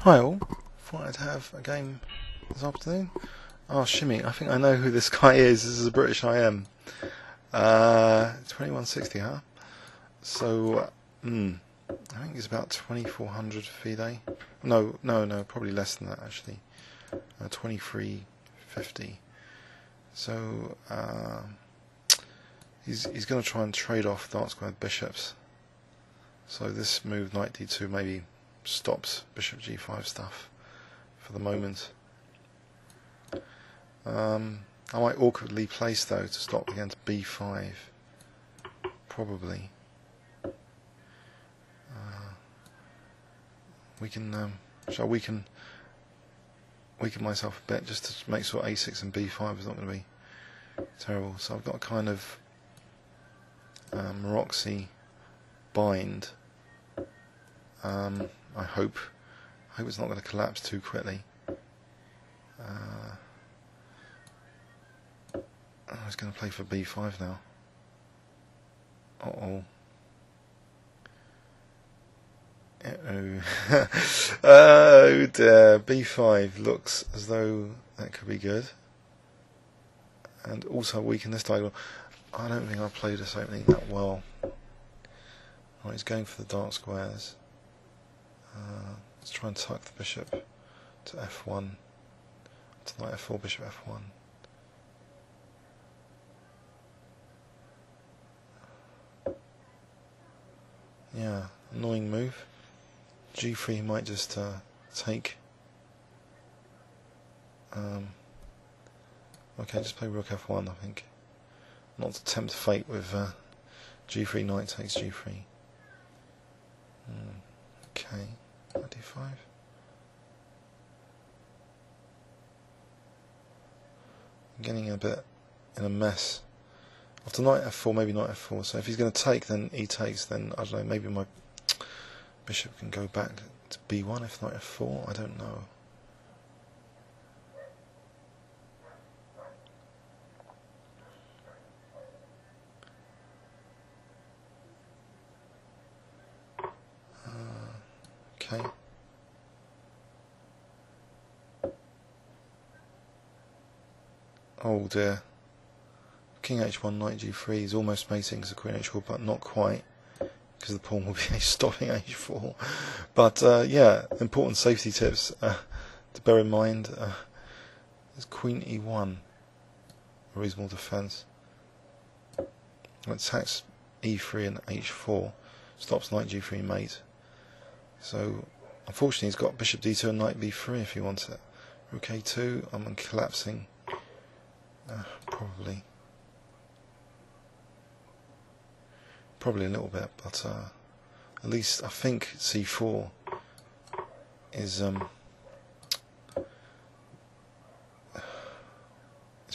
Hi all, thought I'd have a game this afternoon. Oh, Shimmy, I think I know who this guy is. This is a British IM. 2160, huh? So, I think it's about 2400 FIDE. No, probably less than that actually. 2350. So, he's going to try and trade off dark squared bishops. So this move, knight d2, maybe stops bishop g5 stuff for the moment. I might awkwardly place though to stop against b5, probably. We can shall weaken myself a bit just to make sure a6 and b5 is not going to be terrible. So I've got a kind of Roxy bind. I hope it's not going to collapse too quickly. I was going to play for b5 now. Oh dear, b5 looks as though that could be good. And also weaken this diagonal. I don't think I played this opening that well. Right, he's going for the dark squares. Let's try and tuck the bishop to f1. To knight f4, bishop f1. Yeah, annoying move. g3 might just take. Okay, just play rook f1, I think. Not to tempt fate with g3, knight takes g3. Okay, knight d5. I'm getting a bit in a mess. After knight f4, maybe knight f4. So if he's going to take, then he takes. Then I don't know. Maybe my bishop can go back to b1 if knight f4. I don't know. Okay. Oh dear. King h1, knight g3 is almost mating as a queen h4, but not quite, because the pawn will be stopping h4. But yeah, important safety tips to bear in mind. Is queen e1 a reasonable defence? Attacks e3 and h4, stops knight g3 mate. So unfortunately he's got bishop d2 and knight b3 if he wants it. Rook a2, I'm collapsing. Probably a little bit, but at least I think c4 is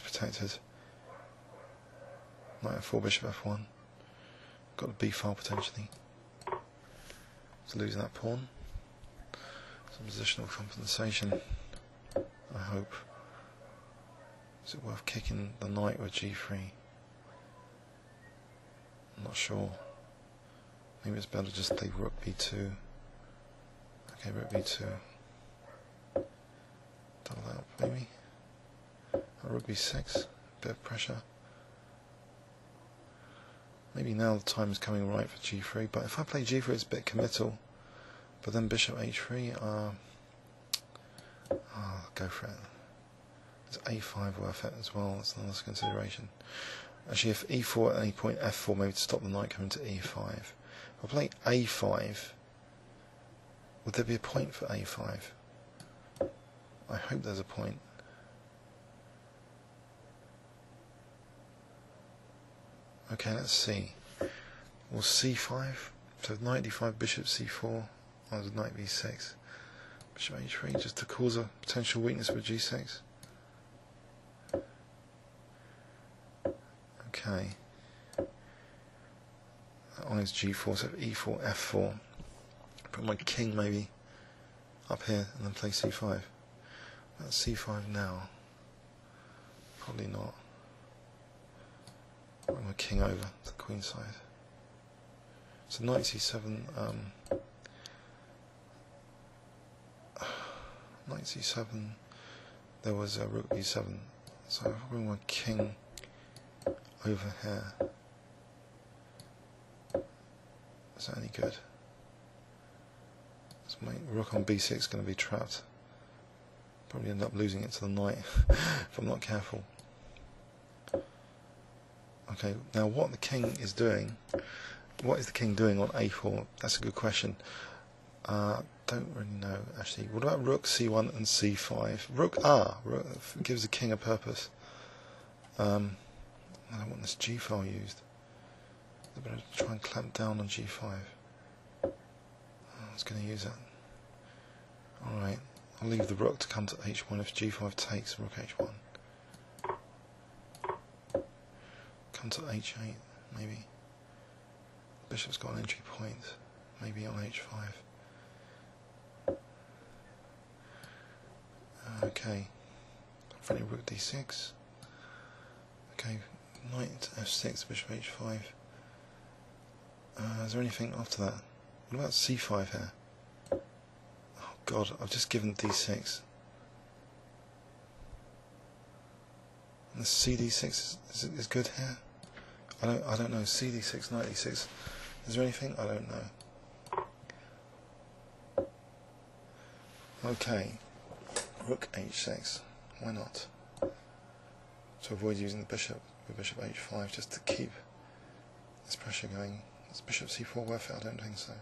protected. Knight f4, bishop f1. Got the b file potentially. To lose that pawn. Some positional compensation, I hope. Is it worth kicking the knight with g3? I'm not sure. Maybe it's better just to leave rook b2. Okay, rook b2. Double that up, maybe. Rook b6. Bit of pressure. Maybe now the time is coming right for g3, but if I play g3 it's a bit committal. But then bishop h3, I'll go for it. Is a5 worth it as well? That's another consideration. Actually, if e4 at any point, f4 maybe to stop the knight coming to e5. If I play a5, would there be a point for a5? I hope there's a point. Okay, let's see. Well, c5. So knight d5, bishop c4. Oh, knight b6. Bishop h3, just to cause a potential weakness with g6. Okay. That one is g4, so e4, f4. Put my king maybe up here and then play c5. That's c5 now. Probably not. Put my king over to the queen side. So knight c7. knight c7, there was a rook b7. So if I bring my king over here, is that any good? So my rook on b6 is going to be trapped. Probably end up losing it to the knight if I'm not careful. Okay, now what the king is doing, what is the king doing on a4? That's a good question. Don't really know actually. What about rook c1 and c5? Rook gives the king a purpose. I don't want this g file used. I better try and clamp down on g5. I was going to use that. Alright, I'll leave the rook to come to h1 if g5 takes rook h1. Come to h8, maybe. Bishop's got an entry point, maybe on h5. Okay, friendly rook d6. Okay, knight f6, bishop h5. Is there anything after that? What about c5 here? Oh god, I've just given d6. And the cd6 is good here. I don't know. cd6, knight e6. Is there anything? I don't know. Okay, rook h6. Why not? To avoid using the bishop with bishop h5, just to keep this pressure going. Is bishop c4 worth it? I don't think so.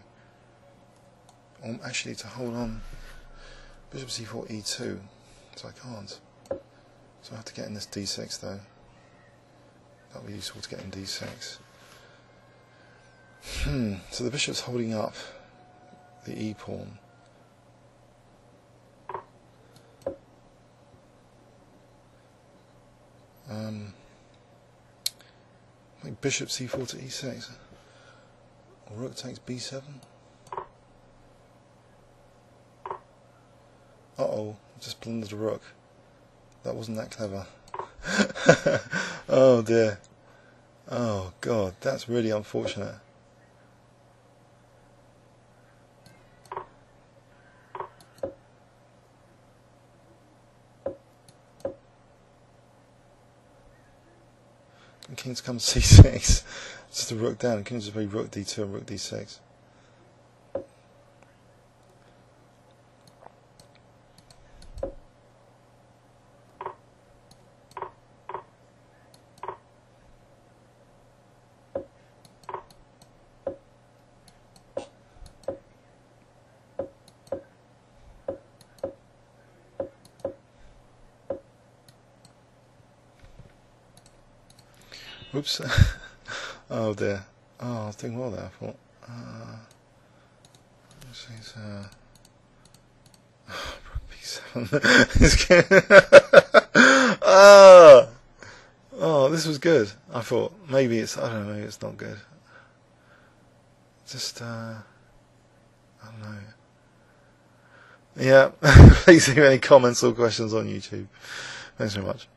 Actually, to hold on, bishop c4 e2, so I can't. So I have to get in this d6 though. That'll be useful to get in d6. So the bishop's holding up the e pawn. Like bishop c4 to e6. Or rook takes b7. Uh-oh, I just blundered a rook. That wasn't that clever. Oh dear. Oh god, that's really unfortunate. And king's come c6. Just a rook down. King's just play rook d2 and rook d6. Oops. Oh dear. Oh, I was doing well there, I thought. This is, b7. Oh, this was good. I thought, maybe it's, I don't know, maybe it's not good. Just, I don't know. Yeah, please leave any comments or questions on YouTube. Thanks very much.